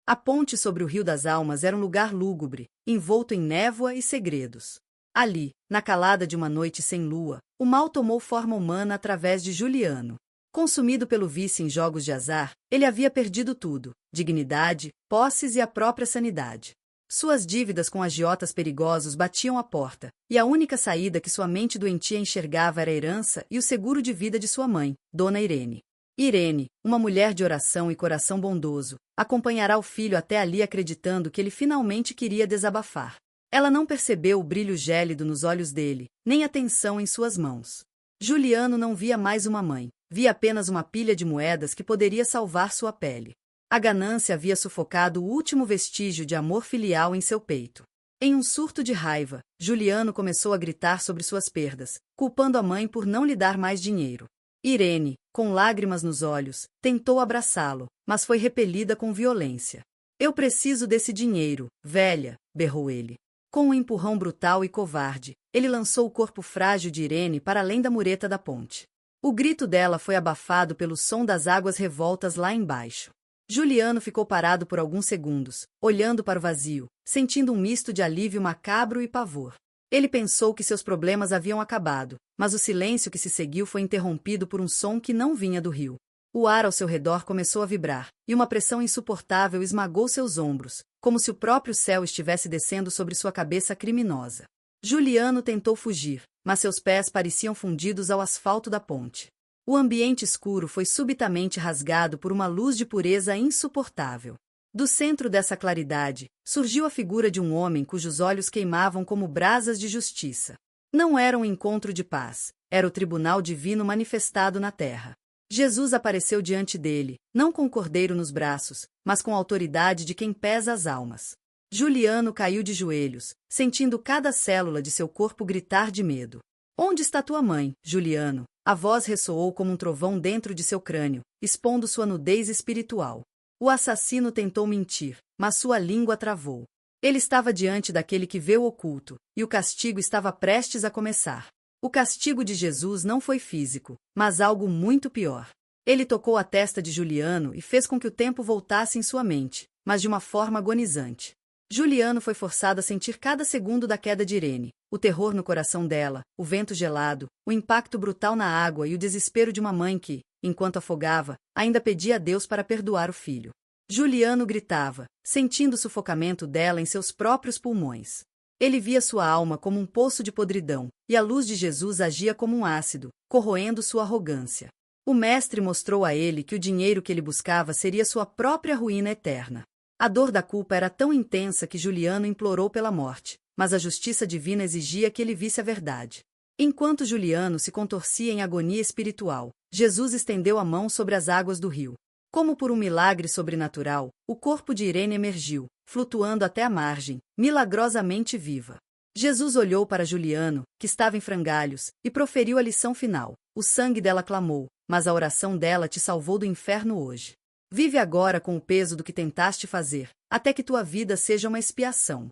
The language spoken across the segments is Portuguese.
A ponte sobre o Rio das Almas era um lugar lúgubre, envolto em névoa e segredos. Ali, na calada de uma noite sem lua, o mal tomou forma humana através de Juliano. Consumido pelo vício em jogos de azar, ele havia perdido tudo: dignidade, posses e a própria sanidade. Suas dívidas com agiotas perigosos batiam à porta, e a única saída que sua mente doentia enxergava era a herança e o seguro de vida de sua mãe, Dona Irene. Irene, uma mulher de oração e coração bondoso, acompanhará o filho até ali acreditando que ele finalmente queria desabafar. Ela não percebeu o brilho gélido nos olhos dele, nem a tensão em suas mãos. Juliano não via mais uma mãe, via apenas uma pilha de moedas que poderia salvar sua pele. A ganância havia sufocado o último vestígio de amor filial em seu peito. Em um surto de raiva, Juliano começou a gritar sobre suas perdas, culpando a mãe por não lhe dar mais dinheiro. Irene, com lágrimas nos olhos, tentou abraçá-lo, mas foi repelida com violência. "Eu preciso desse dinheiro, velha", berrou ele. Com um empurrão brutal e covarde, ele lançou o corpo frágil de Irene para além da mureta da ponte. O grito dela foi abafado pelo som das águas revoltas lá embaixo. Juliano ficou parado por alguns segundos, olhando para o vazio, sentindo um misto de alívio macabro e pavor. Ele pensou que seus problemas haviam acabado, mas o silêncio que se seguiu foi interrompido por um som que não vinha do rio. O ar ao seu redor começou a vibrar, e uma pressão insuportável esmagou seus ombros, como se o próprio céu estivesse descendo sobre sua cabeça criminosa. Juliano tentou fugir, mas seus pés pareciam fundidos ao asfalto da ponte. O ambiente escuro foi subitamente rasgado por uma luz de pureza insuportável. Do centro dessa claridade, surgiu a figura de um homem cujos olhos queimavam como brasas de justiça. Não era um encontro de paz, era o tribunal divino manifestado na terra. Jesus apareceu diante dele, não com o cordeiro nos braços, mas com a autoridade de quem pesa as almas. Juliano caiu de joelhos, sentindo cada célula de seu corpo gritar de medo. "Onde está tua mãe, Juliano?" A voz ressoou como um trovão dentro de seu crânio, expondo sua nudez espiritual. O assassino tentou mentir, mas sua língua travou. Ele estava diante daquele que vê o oculto, e o castigo estava prestes a começar. O castigo de Jesus não foi físico, mas algo muito pior. Ele tocou a testa de Juliano e fez com que o tempo voltasse em sua mente, mas de uma forma agonizante. Juliano foi forçado a sentir cada segundo da queda de Irene, o terror no coração dela, o vento gelado, o impacto brutal na água e o desespero de uma mãe que, enquanto afogava, ainda pedia a Deus para perdoar o filho. Juliano gritava, sentindo o sufocamento dela em seus próprios pulmões. Ele via sua alma como um poço de podridão, e a luz de Jesus agia como um ácido, corroendo sua arrogância. O mestre mostrou a ele que o dinheiro que ele buscava seria sua própria ruína eterna. A dor da culpa era tão intensa que Juliano implorou pela morte, mas a justiça divina exigia que ele visse a verdade. Enquanto Juliano se contorcia em agonia espiritual, Jesus estendeu a mão sobre as águas do rio. Como por um milagre sobrenatural, o corpo de Irene emergiu, flutuando até a margem, milagrosamente viva. Jesus olhou para Juliano, que estava em frangalhos, e proferiu a lição final. "O sangue dela clamou, mas a oração dela te salvou do inferno hoje. Vive agora com o peso do que tentaste fazer, até que tua vida seja uma expiação."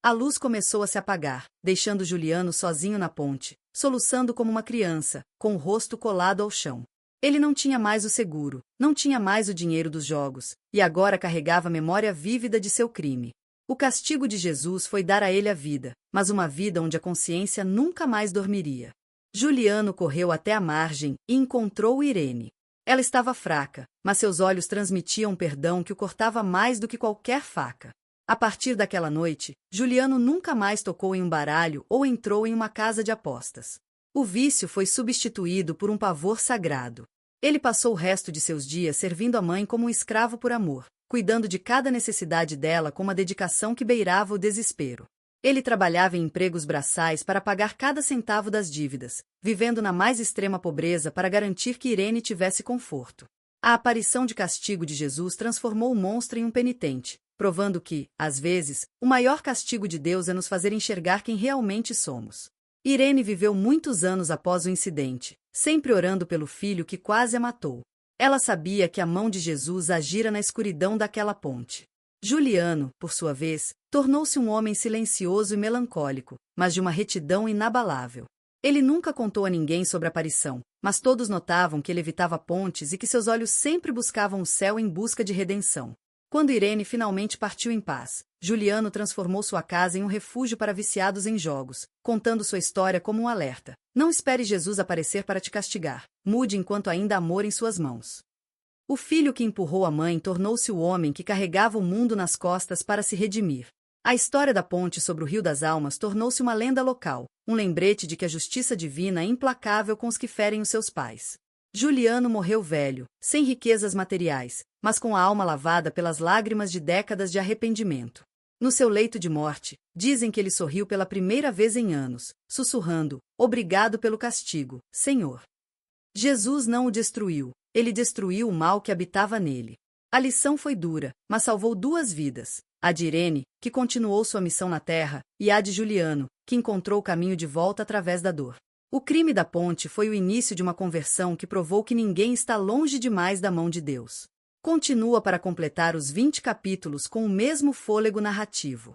A luz começou a se apagar, deixando Juliano sozinho na ponte, soluçando como uma criança, com o rosto colado ao chão. Ele não tinha mais o seguro, não tinha mais o dinheiro dos jogos, e agora carregava a memória vívida de seu crime. O castigo de Jesus foi dar a ele a vida, mas uma vida onde a consciência nunca mais dormiria. Juliano correu até a margem e encontrou Irene. Ela estava fraca, mas seus olhos transmitiam um perdão que o cortava mais do que qualquer faca. A partir daquela noite, Juliano nunca mais tocou em um baralho ou entrou em uma casa de apostas. O vício foi substituído por um pavor sagrado. Ele passou o resto de seus dias servindo a mãe como um escravo por amor, cuidando de cada necessidade dela com uma dedicação que beirava o desespero. Ele trabalhava em empregos braçais para pagar cada centavo das dívidas, vivendo na mais extrema pobreza para garantir que Irene tivesse conforto. A aparição de castigo de Jesus transformou o monstro em um penitente, provando que, às vezes, o maior castigo de Deus é nos fazer enxergar quem realmente somos. Irene viveu muitos anos após o incidente, sempre orando pelo filho que quase a matou. Ela sabia que a mão de Jesus agira na escuridão daquela ponte. Juliano, por sua vez, tornou-se um homem silencioso e melancólico, mas de uma retidão inabalável. Ele nunca contou a ninguém sobre a aparição, mas todos notavam que ele evitava pontes e que seus olhos sempre buscavam o céu em busca de redenção. Quando Irene finalmente partiu em paz, Juliano transformou sua casa em um refúgio para viciados em jogos, contando sua história como um alerta. Não espere Jesus aparecer para te castigar. Mude enquanto ainda há amor em suas mãos. O filho que empurrou a mãe tornou-se o homem que carregava o mundo nas costas para se redimir. A história da ponte sobre o Rio das Almas tornou-se uma lenda local, um lembrete de que a justiça divina é implacável com os que ferem os seus pais. Juliano morreu velho, sem riquezas materiais, mas com a alma lavada pelas lágrimas de décadas de arrependimento. No seu leito de morte, dizem que ele sorriu pela primeira vez em anos, sussurrando: "Obrigado pelo castigo, Senhor." Jesus não o destruiu, ele destruiu o mal que habitava nele. A lição foi dura, mas salvou 2 vidas: a de Irene, que continuou sua missão na terra, e a de Juliano, que encontrou o caminho de volta através da dor. O crime da ponte foi o início de uma conversão que provou que ninguém está longe demais da mão de Deus. Continua para completar os 20 capítulos com o mesmo fôlego narrativo.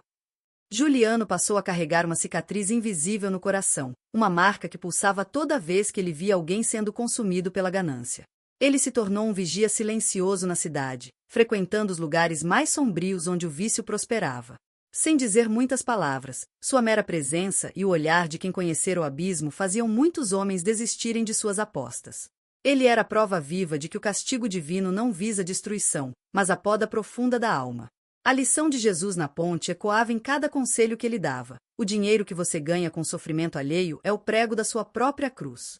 Juliano passou a carregar uma cicatriz invisível no coração, uma marca que pulsava toda vez que ele via alguém sendo consumido pela ganância. Ele se tornou um vigia silencioso na cidade, frequentando os lugares mais sombrios onde o vício prosperava. Sem dizer muitas palavras, sua mera presença e o olhar de quem conhecera o abismo faziam muitos homens desistirem de suas apostas. Ele era a prova viva de que o castigo divino não visa destruição, mas a poda profunda da alma. A lição de Jesus na ponte ecoava em cada conselho que ele dava: o dinheiro que você ganha com sofrimento alheio é o prego da sua própria cruz.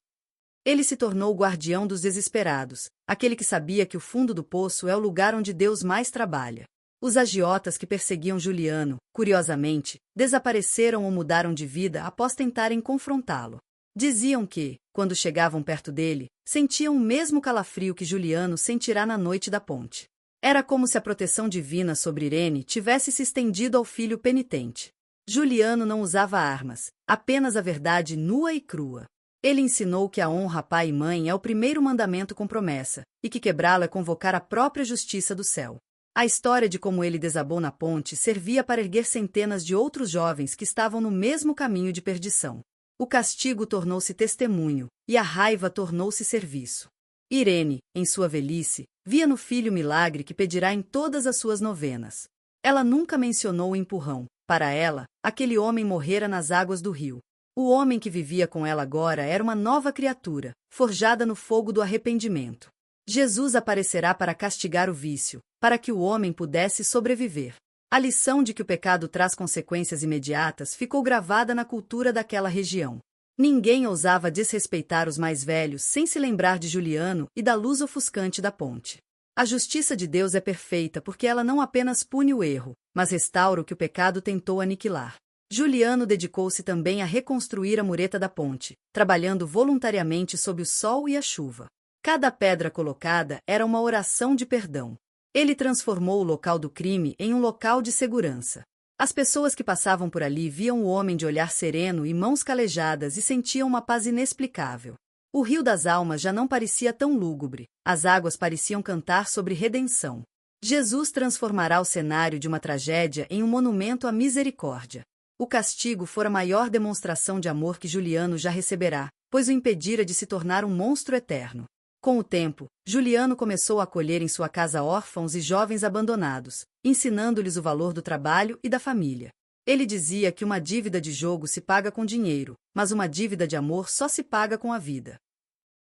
Ele se tornou o guardião dos desesperados, aquele que sabia que o fundo do poço é o lugar onde Deus mais trabalha. Os agiotas que perseguiam Juliano, curiosamente, desapareceram ou mudaram de vida após tentarem confrontá-lo. Diziam que, quando chegavam perto dele, sentiam o mesmo calafrio que Juliano sentirá na noite da ponte. Era como se a proteção divina sobre Irene tivesse se estendido ao filho penitente. Juliano não usava armas, apenas a verdade nua e crua. Ele ensinou que a honra a pai e mãe é o primeiro mandamento com promessa, e que quebrá-lo é convocar a própria justiça do céu. A história de como ele desabou na ponte servia para erguer centenas de outros jovens que estavam no mesmo caminho de perdição. O castigo tornou-se testemunho, e a raiva tornou-se serviço. Irene, em sua velhice, via no filho o milagre que pedirá em todas as suas novenas. Ela nunca mencionou o empurrão. Para ela, aquele homem morrera nas águas do rio. O homem que vivia com ela agora era uma nova criatura, forjada no fogo do arrependimento. Jesus aparecerá para castigar o vício, para que o homem pudesse sobreviver. A lição de que o pecado traz consequências imediatas ficou gravada na cultura daquela região. Ninguém ousava desrespeitar os mais velhos sem se lembrar de Juliano e da luz ofuscante da ponte. A justiça de Deus é perfeita porque ela não apenas pune o erro, mas restaura o que o pecado tentou aniquilar. Juliano dedicou-se também a reconstruir a mureta da ponte, trabalhando voluntariamente sob o sol e a chuva. Cada pedra colocada era uma oração de perdão. Ele transformou o local do crime em um local de segurança. As pessoas que passavam por ali viam o homem de olhar sereno e mãos calejadas e sentiam uma paz inexplicável. O Rio das Almas já não parecia tão lúgubre, as águas pareciam cantar sobre redenção. Jesus transformará o cenário de uma tragédia em um monumento à misericórdia. O castigo fora a maior demonstração de amor que Juliano já receberá, pois o impedira de se tornar um monstro eterno. Com o tempo, Juliano começou a acolher em sua casa órfãos e jovens abandonados, ensinando-lhes o valor do trabalho e da família. Ele dizia que uma dívida de jogo se paga com dinheiro, mas uma dívida de amor só se paga com a vida.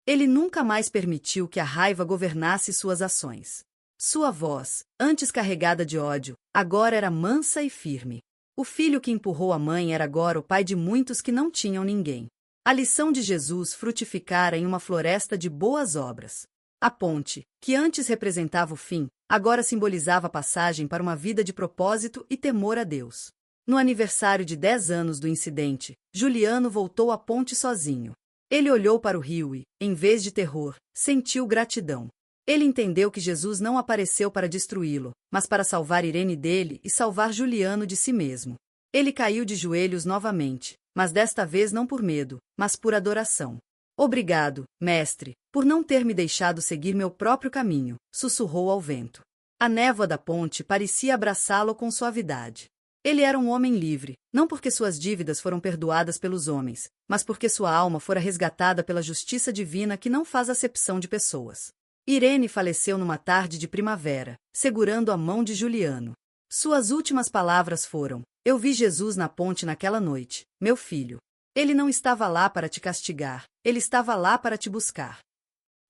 Ele nunca mais permitiu que a raiva governasse suas ações. Sua voz, antes carregada de ódio, agora era mansa e firme. O filho que empurrou a mãe era agora o pai de muitos que não tinham ninguém. A lição de Jesus frutificara em uma floresta de boas obras. A ponte, que antes representava o fim, agora simbolizava a passagem para uma vida de propósito e temor a Deus. No aniversário de 10 anos do incidente, Juliano voltou à ponte sozinho. Ele olhou para o rio e, em vez de terror, sentiu gratidão. Ele entendeu que Jesus não apareceu para destruí-lo, mas para salvar Irene dele e salvar Juliano de si mesmo. Ele caiu de joelhos novamente, mas desta vez não por medo, mas por adoração. Obrigado, mestre, por não ter me deixado seguir meu próprio caminho, sussurrou ao vento. A névoa da ponte parecia abraçá-lo com suavidade. Ele era um homem livre, não porque suas dívidas foram perdoadas pelos homens, mas porque sua alma fora resgatada pela justiça divina que não faz acepção de pessoas. Irene faleceu numa tarde de primavera, segurando a mão de Juliano. Suas últimas palavras foram: "Eu vi Jesus na ponte naquela noite, meu filho. Ele não estava lá para te castigar, ele estava lá para te buscar."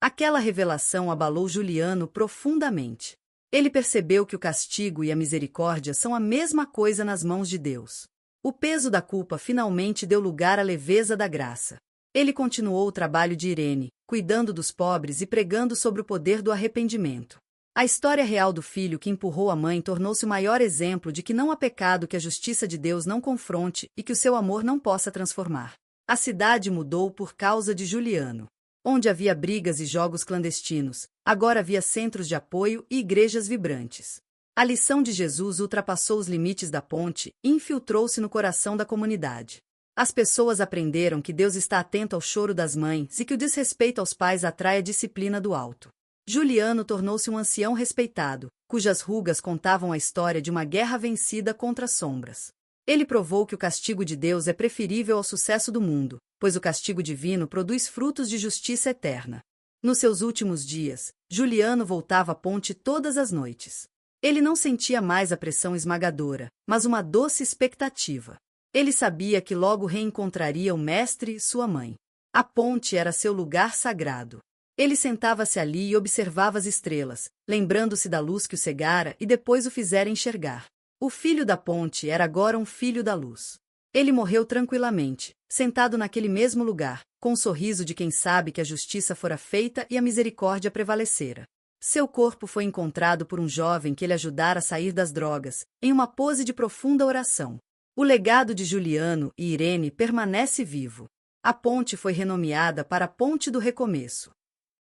Aquela revelação abalou Juliano profundamente. Ele percebeu que o castigo e a misericórdia são a mesma coisa nas mãos de Deus. O peso da culpa finalmente deu lugar à leveza da graça. Ele continuou o trabalho de Irene, cuidando dos pobres e pregando sobre o poder do arrependimento. A história real do filho que empurrou a mãe tornou-se o maior exemplo de que não há pecado que a justiça de Deus não confronte e que o seu amor não possa transformar. A cidade mudou por causa de Juliano. Onde havia brigas e jogos clandestinos, agora havia centros de apoio e igrejas vibrantes. A lição de Jesus ultrapassou os limites da ponte e infiltrou-se no coração da comunidade. As pessoas aprenderam que Deus está atento ao choro das mães e que o desrespeito aos pais atrai a disciplina do alto. Juliano tornou-se um ancião respeitado, cujas rugas contavam a história de uma guerra vencida contra as sombras. Ele provou que o castigo de Deus é preferível ao sucesso do mundo, pois o castigo divino produz frutos de justiça eterna. Nos seus últimos dias, Juliano voltava à ponte todas as noites. Ele não sentia mais a pressão esmagadora, mas uma doce expectativa. Ele sabia que logo reencontraria o mestre e sua mãe. A ponte era seu lugar sagrado. Ele sentava-se ali e observava as estrelas, lembrando-se da luz que o cegara e depois o fizera enxergar. O filho da ponte era agora um filho da luz. Ele morreu tranquilamente, sentado naquele mesmo lugar, com o sorriso de quem sabe que a justiça fora feita e a misericórdia prevalecera. Seu corpo foi encontrado por um jovem que ele ajudara a sair das drogas, em uma pose de profunda oração. O legado de Juliano e Irene permanece vivo. A ponte foi renomeada para a Ponte do Recomeço.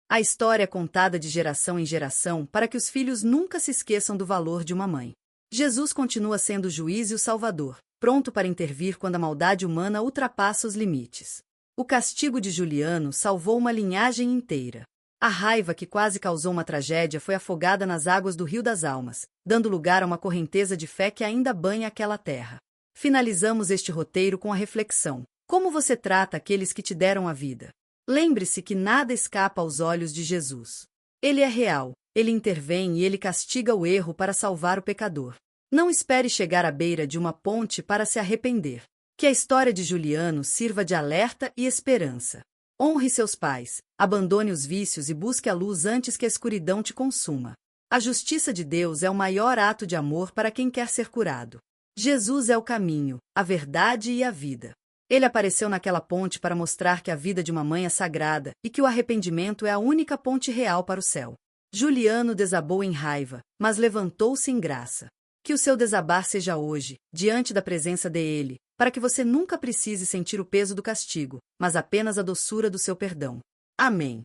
A história é contada de geração em geração para que os filhos nunca se esqueçam do valor de uma mãe. Jesus continua sendo o juiz e o salvador, pronto para intervir quando a maldade humana ultrapassa os limites. O castigo de Juliano salvou uma linhagem inteira. A raiva que quase causou uma tragédia foi afogada nas águas do Rio das Almas, dando lugar a uma correnteza de fé que ainda banha aquela terra. Finalizamos este roteiro com a reflexão: como você trata aqueles que te deram a vida? Lembre-se que nada escapa aos olhos de Jesus. Ele é real, ele intervém e ele castiga o erro para salvar o pecador. Não espere chegar à beira de uma ponte para se arrepender. Que a história de Juliano sirva de alerta e esperança. Honre seus pais, abandone os vícios e busque a luz antes que a escuridão te consuma. A justiça de Deus é o maior ato de amor para quem quer ser curado. Jesus é o caminho, a verdade e a vida. Ele apareceu naquela ponte para mostrar que a vida de uma mãe é sagrada e que o arrependimento é a única ponte real para o céu. Juliano desabou em raiva, mas levantou-se em graça. Que o seu desabar seja hoje, diante da presença dele, para que você nunca precise sentir o peso do castigo, mas apenas a doçura do seu perdão. Amém.